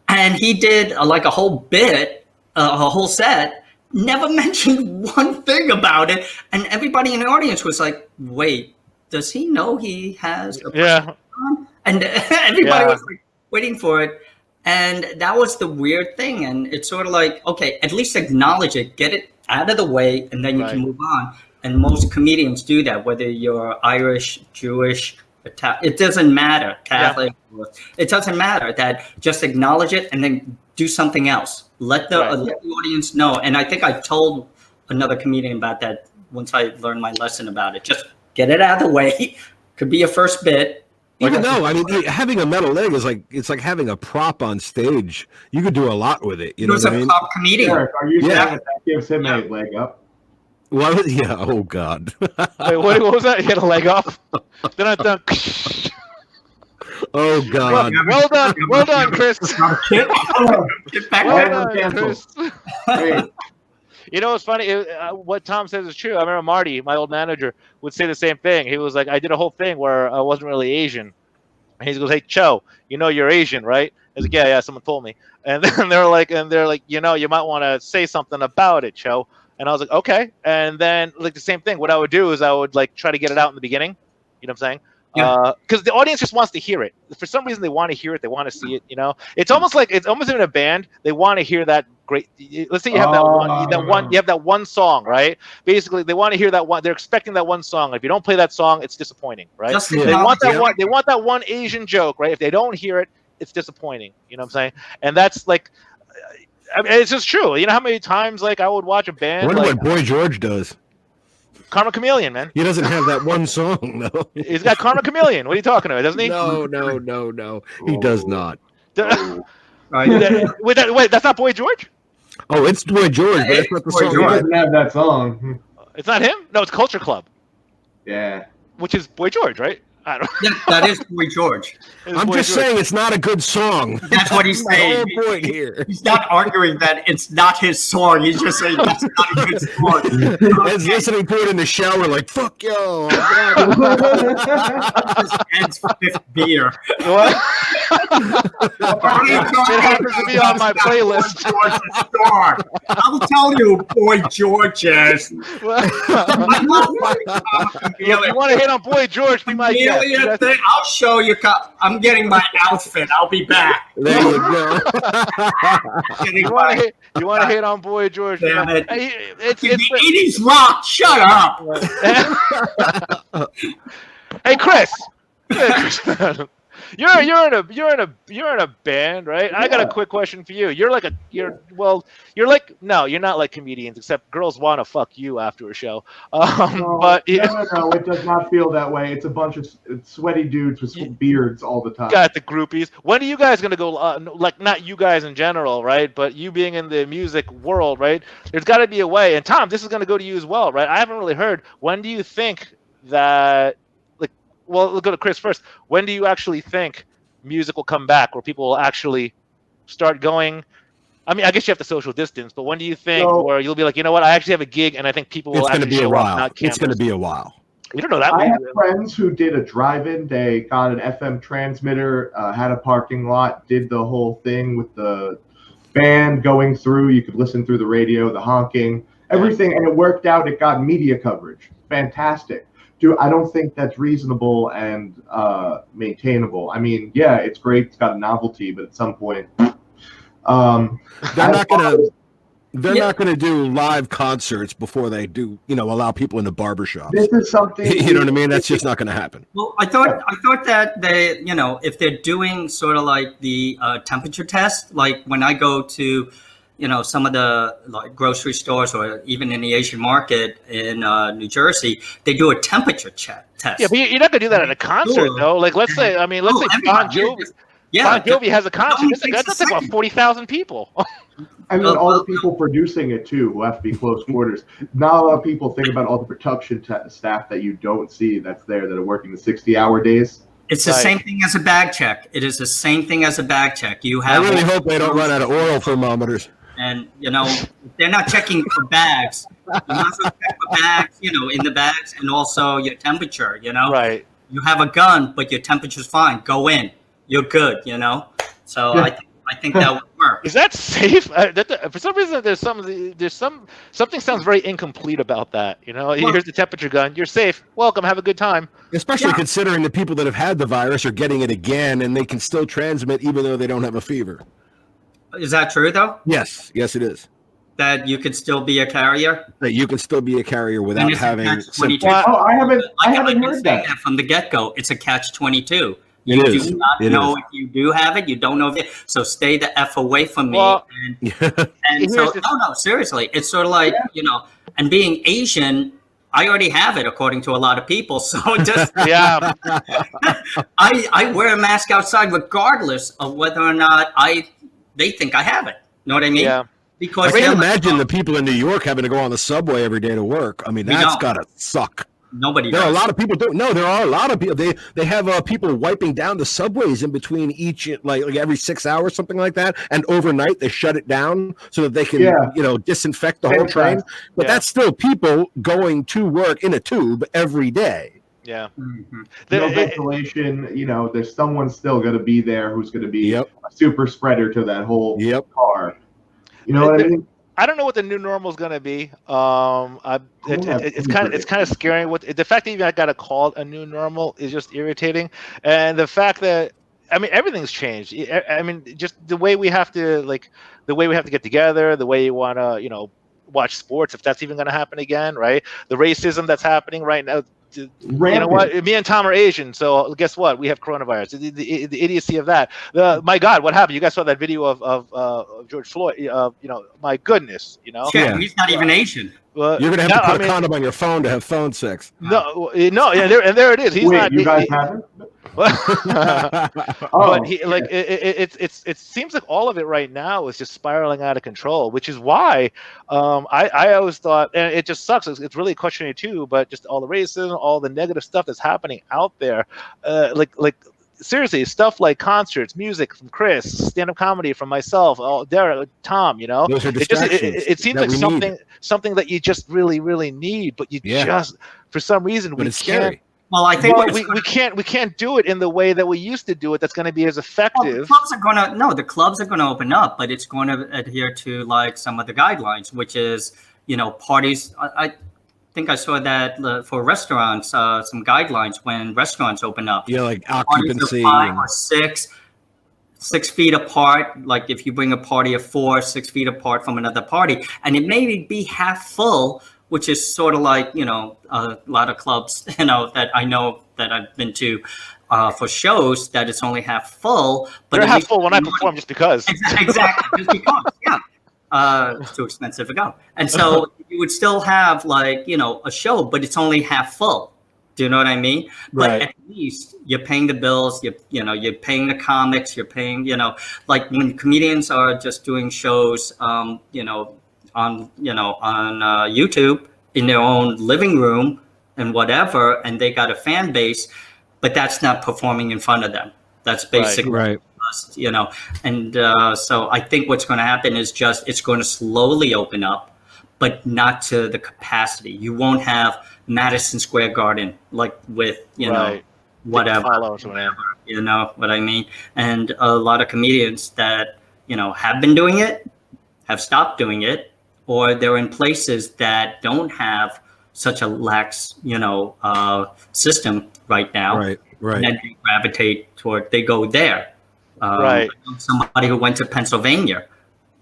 and he did like a whole bit. A whole set, never mentioned one thing about it, and everybody in the audience was like, "Wait, does he know he has a on?" And everybody was like waiting for it, and that was the weird thing. And it's sort of like, okay, at least acknowledge it, get it out of the way, and then you can move on. And most comedians do that, whether you're Irish, Jewish, it doesn't matter, Catholic. It doesn't matter. That just acknowledge it and then do something else. Let the audience know. And I think I told another comedian about that once I learned my lesson about it. Just get it out of the way. Could be your first bit. Even though, I mean, having a metal leg is like having a prop on stage. You could do a lot with it. You know what I mean? Top comedian. Eric, are you saying that gives him a leg up? Well, yeah. Oh God. Wait, what was that? He had a leg up. Then Oh God. Well done, Chris. Get back there, Chris. You know what's funny? What Tom says is true. I remember Marty, my old manager, would say the same thing. He was like, I did a whole thing where I wasn't really Asian. And he goes, hey, Cho, you're Asian, right? I was like, yeah, someone told me. And then they're like, you might want to say something about it, Cho. And I was like, okay. And then like the same thing. What I would do is I would like try to get it out in the beginning. You know what I'm saying? Because the audience just wants to hear it. For some reason, they want to hear it. They want to see it. It's almost in a band. They want to hear that great. Let's say you have you have that one song, right? Basically, they want to hear that one. They're expecting that one song. If you don't play that song, it's disappointing, right? They want that one. They want that one Asian joke, right? If they don't hear it, it's disappointing. You know what I'm saying? And that's like, I mean, it's just true. You know how many times like I would watch a band. What Boy George does. Karma Chameleon, man. He doesn't have that one song, though. He's got Karma Chameleon. What are you talking about? Doesn't he? No. He does not. Right? Wait, that's not Boy George? Oh, it's Boy George, but that's not the Boy song. He George. doesn't have that song. It's not him? No, it's Culture Club, Yeah. which is Boy George, right? I don't Yeah, that is Boy George. it's I'm Boy just George. saying it's not a good song. That's what he's My saying. whole point here. He's not arguing that it's not his song. He's just saying that's not a good song. It's listening to it in the shower, like fuck yo. Just Ed's fifth beer. What? It happens to be on my playlist. I'll tell you, Boy George is. If you want to hit on Boy George, be my guest. I'll show you. I'm getting my outfit. I'll be back. There you go. You want to hit on Boy George? Damn it. It's the 80s rock. Shut up. Hey, Chris. You're in a band, right? I got a quick question for you. You're not like comedians, except girls want to fuck you after a show. No, it does not feel that way. It's a bunch of sweaty dudes with beards all the time. Got the groupies. When are you guys gonna go? Like, not you guys in general, right? But you being in the music world, right? There's got to be a way. And Tom, this is gonna go to you as well, right? I haven't really heard. When do you think that? Well, we'll go to Chris first. When do you actually think music will come back, where people will actually start going? I mean, I guess you have to social distance, but when do you think, where you'll be like, you know what, I actually have a gig, and I think people will actually show up, not cameras? It's going to be a while. You don't know that. I have friends who did a drive-in. They got an FM transmitter, had a parking lot, did the whole thing with the band going through. You could listen through the radio, the honking, everything, and it worked out. It got media coverage. Fantastic. Dude, I don't think that's reasonable and maintainable. I mean, yeah, it's great. It's got a novelty, but at some point, they're not gonna do live concerts before they do, allow people into barbershops. This is something. You know what I mean? That's just not gonna happen. Well, I thought that they, if they're doing sort of like the temperature test, like when I go to, some of the like grocery stores or even in the Asian market in New Jersey, they do a temperature test. Yeah, but you're not gonna do that at a concert, though. Like, let's say Bon Jovi. Bon Jovi has a concert. That's like about 40,000 people. And then all the people producing it too, who have to be close quarters. Not a lot of people think about all the production staff that you don't see that's there that are working the 60-hour days. It's the same thing as a bag check. It is the same thing as a bag check. You have. I really hope they don't run out of oil thermometers. And they're not checking for bags. You must check for bags, in the bags, and also your temperature. Right. You have a gun, but your temperature's fine. Go in. You're good. So I think that would work. Is that safe? For some reason, something sounds very incomplete about that. Here's the temperature gun. You're safe. Welcome. Have a good time. Especially considering the people that have had the virus are getting it again, and they can still transmit even though they don't have a fever. Is that true, though? Yes, it is. That you could still be a carrier? That you can still be a carrier without having symptoms. I haven't heard that from the get-go. It's a catch-22. You do not know if you do have it. You don't know if it. So stay the F away from me. Well, and so, no, seriously. It's sort of like, and being Asian, I already have it, according to a lot of people. So just I wear a mask outside regardless of whether or not they think I have it. Know what I mean? Yeah. Because I can imagine the people in New York having to go on the subway every day to work. I mean, that's got to suck. Nobody There does. are a lot of people don't. No, there are a lot of people. They have people wiping down the subways in between each, like every 6 hours, something like that. And overnight they shut it down so that they can, disinfect the whole train. But that's still people going to work in a tube every day. Yeah. Mm-hmm. No ventilation. There's someone still going to be there who's going to be a super spreader to that whole car. You know what I mean? I don't know what the new normal is going to be. It's kind of scary. The fact that you got to call it a new normal is just irritating, and the fact that everything's changed. I mean, just the way we have to get together, the way you want to watch sports, if that's even going to happen again, right? The racism that's happening right now. You know what? Me and Tom are Asian, so guess what? We have coronavirus. The idiocy of that. My God, what happened? You guys saw that video of George Floyd. My goodness. Yeah, he's not even Asian. You're gonna have to put a condom on your phone to have phone sex. No, yeah, there it is. He's not. You guys haven't? But it seems like all of it right now is just spiraling out of control, which is why I always thought, and it just sucks. It's really questioning too, but just all the racism, all the negative stuff that's happening out there, seriously, stuff like concerts, music from Chris, stand-up comedy from myself, Derek, Tom. Those are distractions. It seems like something that you just really, really need, but you just for some reason we can't. Scary. Well, I think we can't do it in the way that we used to do it. That's going to be as effective. Well, the clubs are going to open up, but it's going to adhere to like some of the guidelines, which is parties. I think I saw that for restaurants, some guidelines when restaurants open up. Yeah, like occupancy. 5 or 6 feet apart. Like if you bring a party of 4, 6 feet apart from another party, and it may be half full. Which is sort of like, a lot of clubs, that I know that I've been to for shows that it's only half full. But they're half full when I perform just because. Exactly, just because, yeah. It's too expensive to go. And so you would still have like, a show, but it's only half full. Do you know what I mean? But at least you're paying the bills, you're paying the comics, you're paying, like when comedians are just doing shows, on YouTube in their own living room and whatever, and they got a fan base, but that's not performing in front of them. That's basically right. And so I think what's going to happen is just it's going to slowly open up, but not to the capacity. You won't have Madison Square Garden like with whatever. You know what I mean? And a lot of comedians that have been doing it have stopped doing it. Or they're in places that don't have such a lax, system right now. Right. And then they gravitate they go there. Somebody who went to Pennsylvania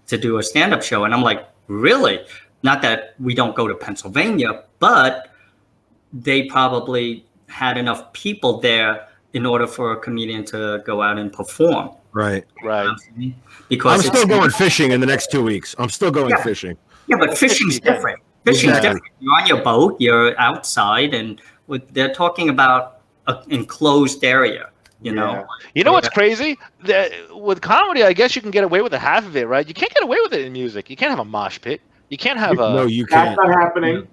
to do a stand-up show. And I'm like, really? Not that we don't go to Pennsylvania, but they probably had enough people there in order for a comedian to go out and perform. Right. Because I'm still going fishing in the next 2 weeks. I'm still going fishing. Yeah, but fishing's different. Fishing's different. You're on your boat, you're outside, and they're talking about an enclosed area, You know what's crazy? With comedy, I guess you can get away with half of it, right? You can't get away with it in music. You can't have a mosh pit. You can't have a... No, you can't. That's not happening.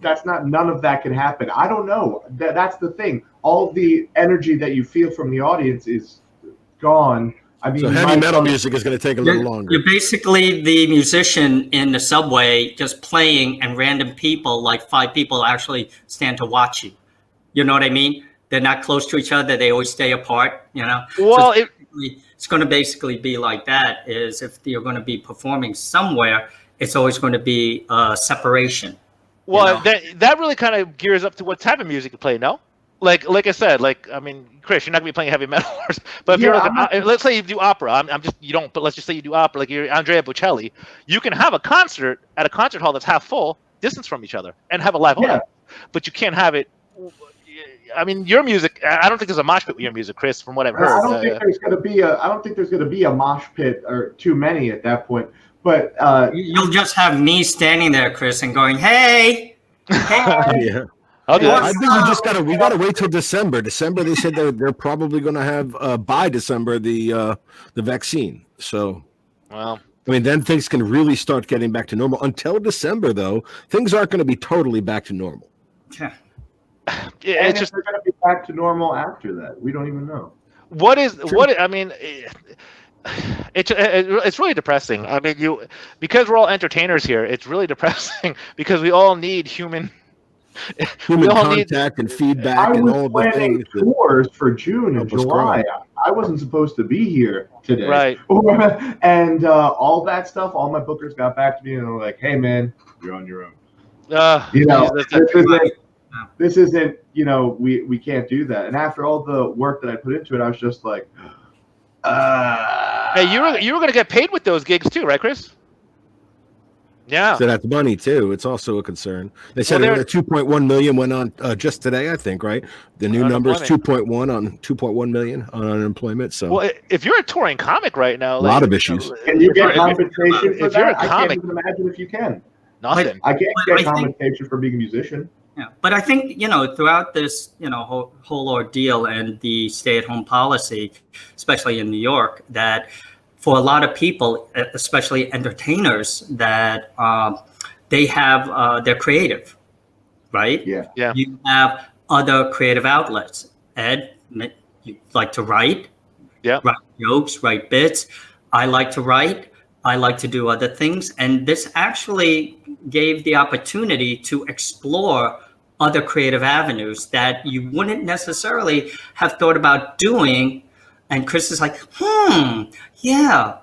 None of that can happen. I don't know. That's the thing. All the energy that you feel from the audience is gone. I mean, so heavy metal music is going to take a little longer. You're basically the musician in the subway just playing, and random people, like 5 people, actually stand to watch you. You know what I mean? They're not close to each other. They always stay apart, Well, so it's going to basically be like that, is if you're going to be performing somewhere, it's always going to be a separation. Well, that really kind of gears up to what type of music you play, no? Like I said, Chris, you're not gonna be playing heavy metal, but if you're let's say you do opera. But let's just say you do opera, like you're Andrea Bocelli. You can have a concert at a concert hall that's half full, distance from each other, and have a live audience. But you can't have it. I mean, your music. I don't think there's a mosh pit with your music, Chris. From what I've heard, I don't think there's gonna be a mosh pit or too many at that point. But you'll just have me standing there, Chris, and going, "Hey, hey." Yeah. Okay. I think we gotta wait till December. December, they said they're probably going to have by December the vaccine. So, well, I mean, then things can really start getting back to normal. Until December, though, things aren't going to be totally back to normal. Yeah. It's just they're going to be back to normal after that. We don't even know. I mean, it's really depressing. I mean, because we're all entertainers here, it's really depressing because we all need human contact and feedback and all of the things. Tours for June and July. I wasn't supposed to be here today. Right. And all that stuff, all my bookers got back to me and were like, "Hey, man, you're on your own." This isn't, we can't do that. And after all the work that I put into it, I was just like, Hey, you were going to get paid with those gigs too, right, Chris? Yeah. So that's money too. It's also a concern. They said 2.1 million went on just today, I think, right? The new number is 2.1 million on unemployment. So, well, if you're a touring comic right now, a lot of issues. Can you get compensation for if you're that? a comic, I can't even imagine if you can. Nothing. I can't get compensation for being a musician. Yeah, but I think, throughout this, whole ordeal and the stay-at-home policy, especially in New York, that for a lot of people, especially entertainers, that they have they're creative, right? Yeah. You have other creative outlets. Ed, you like to write, write jokes, write bits. I like to write. I like to do other things, and this actually gave the opportunity to explore other creative avenues that you wouldn't necessarily have thought about doing. And Chris is like, yeah.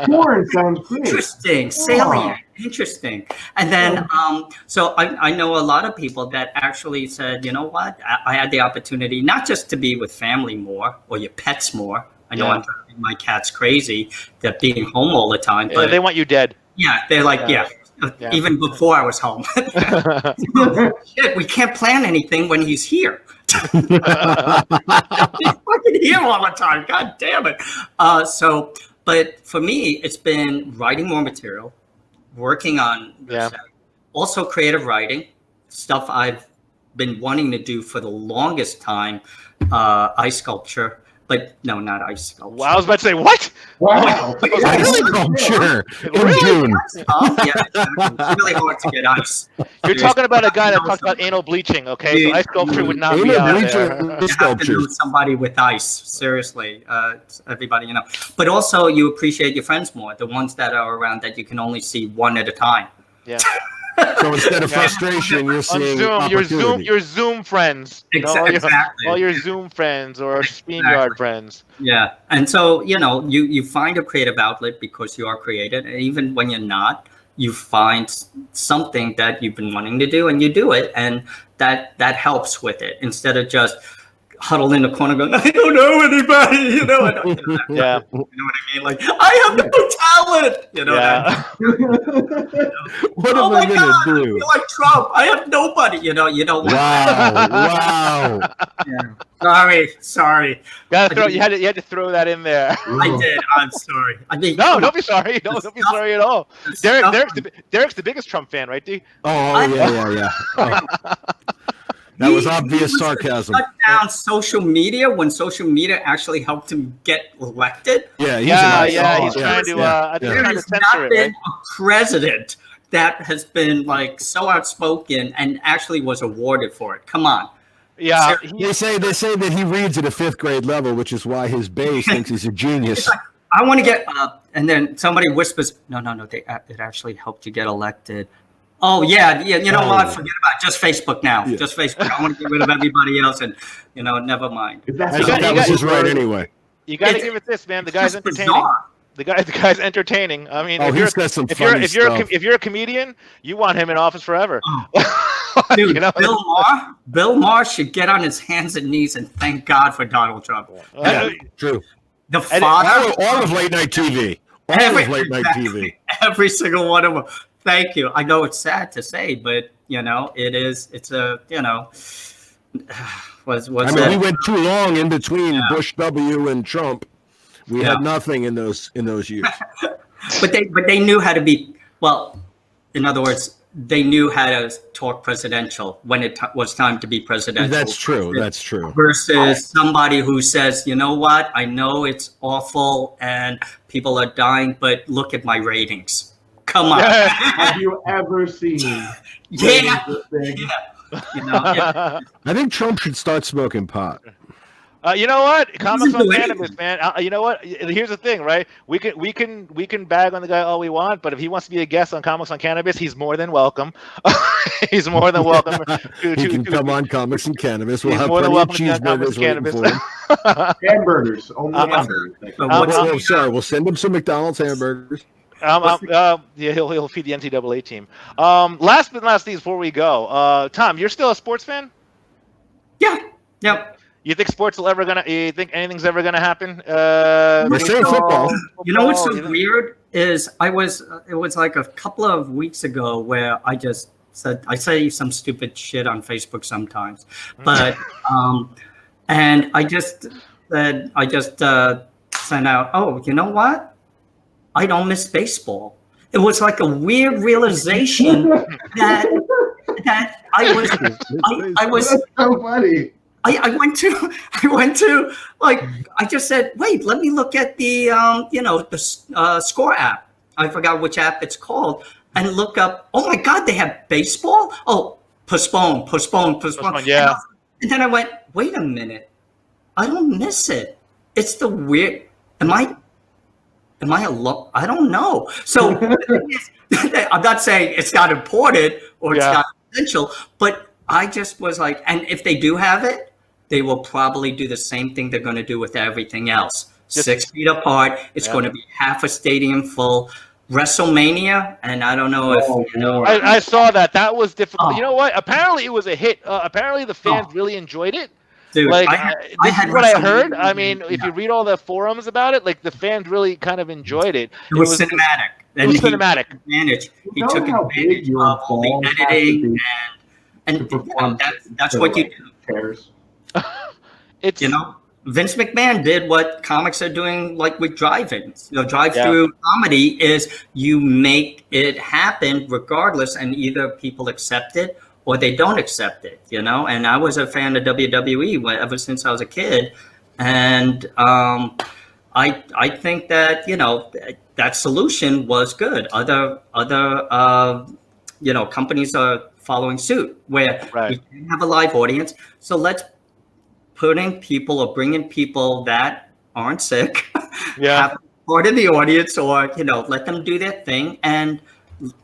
Porn sounds great. Interesting, salient, interesting. And then, so I know a lot of people that actually said, you know what, I had the opportunity not just to be with family more or your pets more. I know I'm driving my cats crazy, that being home all the time. But they want you dead. Yeah, they're like, even before I was home. Shit, we can't plan anything when he's here. He's fucking here all the time. God damn it. But for me, it's been writing more material, working on also creative writing, stuff I've been wanting to do for the longest time, ice sculpture. But no, not ice sculpture. Well, I was about to say, what? Wow. Ice sculpture in June. Yeah, it's really hard to get ice. You're talking about a guy that talks about anal bleaching, okay? So ice sculpture would not be out there. You have to know somebody with ice, seriously. Everybody, But also, you appreciate your friends more, the ones that are around that you can only see one at a time. Yeah. So instead of frustration, you're seeing your Zoom friends. Exactly. All your Zoom friends or StreamYard friends. Yeah. And so, you find a creative outlet because you are creative. And even when you're not, you find something that you've been wanting to do and you do it. And that helps with it instead of just huddle in the corner going, I don't know anybody, Yeah. You know what I mean? Like, I have no talent, What am I going to do? I feel like Trump. I have nobody, you don't want Wow. Sorry. You had to throw that in there. I did. I'm sorry. I mean, no, don't be sorry. Don't be sorry at all. Derek's the biggest Trump fan, right, D? Oh, yeah. That was obvious sarcasm. Shut down social media when social media actually helped him get elected. Yeah, he's trying to. I think There he's trying to has censor not it. been Right? a president that has been like so outspoken and actually was awarded for it. Come on. Yeah, they say that he reads at a 5th grade level, which is why his base thinks he's a genius. Like, I want to get and then somebody whispers, no, it actually helped you get elected. Oh yeah. You know what? Forget about it. Just Facebook now. Yeah. Just Facebook. I want to get rid of everybody else, and never mind. That was his right anyway. You got to give it this, man. The guy's entertaining. Bizarre. The guy's entertaining. I mean, if you're a comedian, you want him in office forever. Dude, Bill Maher should get on his hands and knees and thank God for Donald Trump. True. The father, all of late night TV. Every single one of them. Thank you. I know it's sad to say, but it is. It's a we went too long in between Bush W and Trump. We had nothing in those years. but they knew how to be. Well, in other words, they knew how to talk presidential when it was time to be presidential. That's true. Versus somebody who says, you know what? I know it's awful and people are dying, but look at my ratings. Come on. Have you ever seen? Yeah. I think Trump should start smoking pot. You know what? Comics on Cannabis, man. You know what? Here's the thing, right? We can bag on the guy all we want, but if he wants to be a guest on Comics on Cannabis, he's more than welcome. He's more than welcome. He can come on Comics and Cannabis. We'll have plenty of cheeseburgers waiting for him. Hamburgers, only hamburgers. Sorry, we'll send him some McDonald's hamburgers. He'll feed the NCAA team. Last but not least, before we go, Tom, you're still a sports fan? Yeah. Yep. You think you think anything's ever gonna happen? We're saying football. You know what's so weird? is it was like a couple of weeks ago where I just said, I say some stupid shit on Facebook sometimes, but and I just sent out, oh, you know what? I don't miss baseball. It was like a weird realization that I was That's so funny. I went to like, I just said, wait, let me look at the score app. I forgot which app it's called, and look up. Oh my God, they have baseball. Oh, postpone. Yeah. And then I went, wait a minute, I don't miss it. It's the weird. Am I alone? I don't know. So I'm not saying it's not important or it's not essential, but I just was like, and if they do have it, they will probably do the same thing they're going to do with everything else. 6 feet apart. It's going to be half a stadium full. WrestleMania, and I don't know if I saw that. That was difficult. You know what? Apparently, it was a hit. Apparently, the fans really enjoyed it. Dude, like, I had what I heard. I mean, if you read all the forums about it, like the fans really kind of enjoyed it. It was cinematic. It was cinematic. He took advantage of all the editing and that's what you do. It's Vince McMahon did what comics are doing, like with drive-ins. Drive-through comedy is you make it happen regardless, and either people accept it or they don't accept it. And I was a fan of WWE ever since I was a kid, and I think that that solution was good. Other companies are following suit where we can have a live audience. So let's bring in people that aren't sick, have part of the audience, or let them do their thing. And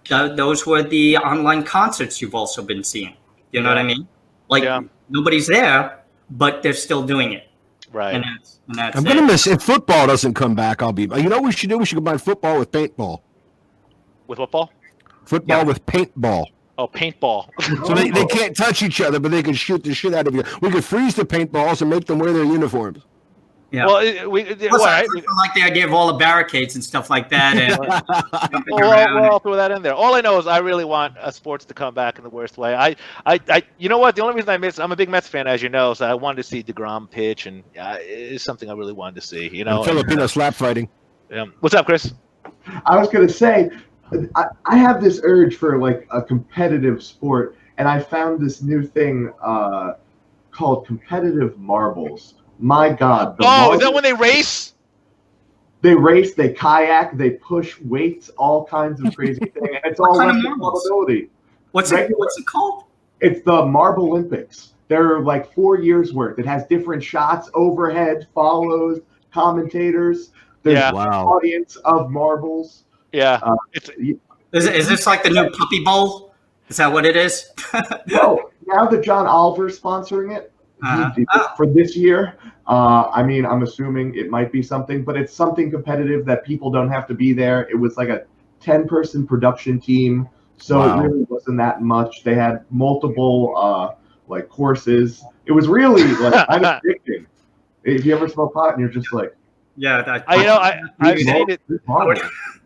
those were the online concerts you've also been seeing. You know what I mean? Like nobody's there, but they're still doing it. Right. And that's I'm gonna miss if football doesn't come back. I'll be. What we should do? We should combine football with paintball. With what ball? Football with paintball. Oh, paintball. So they can't touch each other, but they can shoot the shit out of you. We could freeze the paintballs and make them wear their uniforms. Yeah. Well, I like the idea of all the barricades and stuff like that. And we'll throw that in there. All I know is I really want sports to come back in the worst way. I you know what? The only reason I miss, I'm a big Mets fan, as you know, so I wanted to see DeGrom pitch, and it's something I really wanted to see. And Filipino slap fighting. Yeah. What's up, Chris? I was gonna say, I have this urge for like a competitive sport, and I found this new thing called competitive marbles. My God! Is that when they race? They race, they kayak, they push weights, all kinds of crazy things. And it's all probability. What's it called? It's the Marble Olympics. They're like 4 years worth. It has different shots, overhead, follows, commentators. There's an audience of marbles. Yeah. Is this like the new Puppy Bowl? Is that what it is? No. Now that John Oliver's sponsoring it, for this year. I'm assuming it might be something, but it's something competitive that people don't have to be there. It was like a 10-person production team, so it really wasn't that much. They had multiple courses. It was really kind of addicting. If you ever smoke pot and you're just like, I've seen it.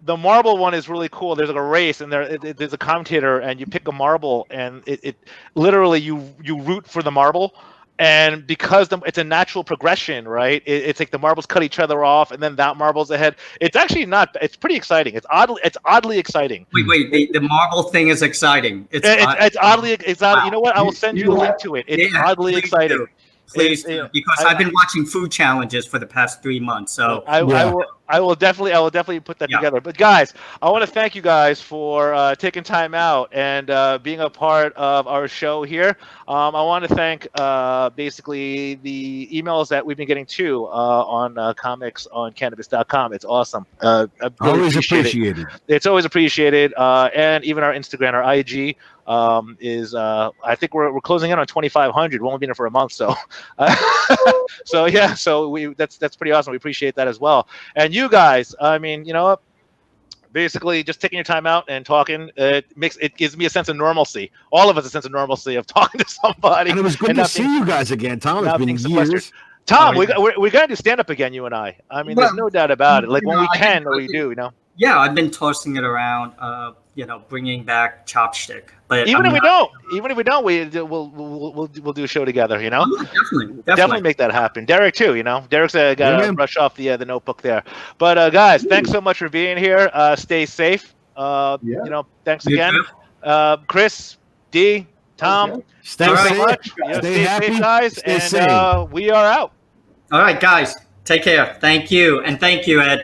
The marble one is really cool. There's like a race, and there's a commentator, and you pick a marble, and it literally you root for the marble. And because it's a natural progression, right? It's like the marbles cut each other off, and then that marble's ahead. It's actually not. It's pretty exciting. It's oddly exciting. Wait. The marble thing is exciting. It's oddly exciting. Wow. You know what? I will send you a link to it. It's oddly exciting. Please do, because I've been watching food challenges for the past 3 months. So I will definitely put that together. But guys, I want to thank you guys for taking time out and being a part of our show here. I want to thank basically the emails that we've been getting too on comics on cannabis.com. It's awesome. Always appreciated. It's always appreciated. And even our Instagram, our IG. Is I think we're closing in on 2,500. We've only been here for a month, so that's pretty awesome. We appreciate that as well. And you guys, basically just taking your time out and talking, it gives me a sense of normalcy. All of us a sense of normalcy of talking to somebody. And it was good to see you guys again, Tom. It's been years. Tom, we're going to do stand up again, you and I. There's no doubt about it. Like when we can, or we do, Yeah, I've been tossing it around. Bringing back Chopstick. But even if we don't, we'll do a show together. Definitely make that happen. Derek too. Derek's got to brush off the notebook there. But guys, thanks so much for being here. Stay safe. Thanks again, Chris, D, Tom. Stay safe. Stay happy, safe, guys, and we are out. All right, guys, take care. Thank you, and thank you, Ed.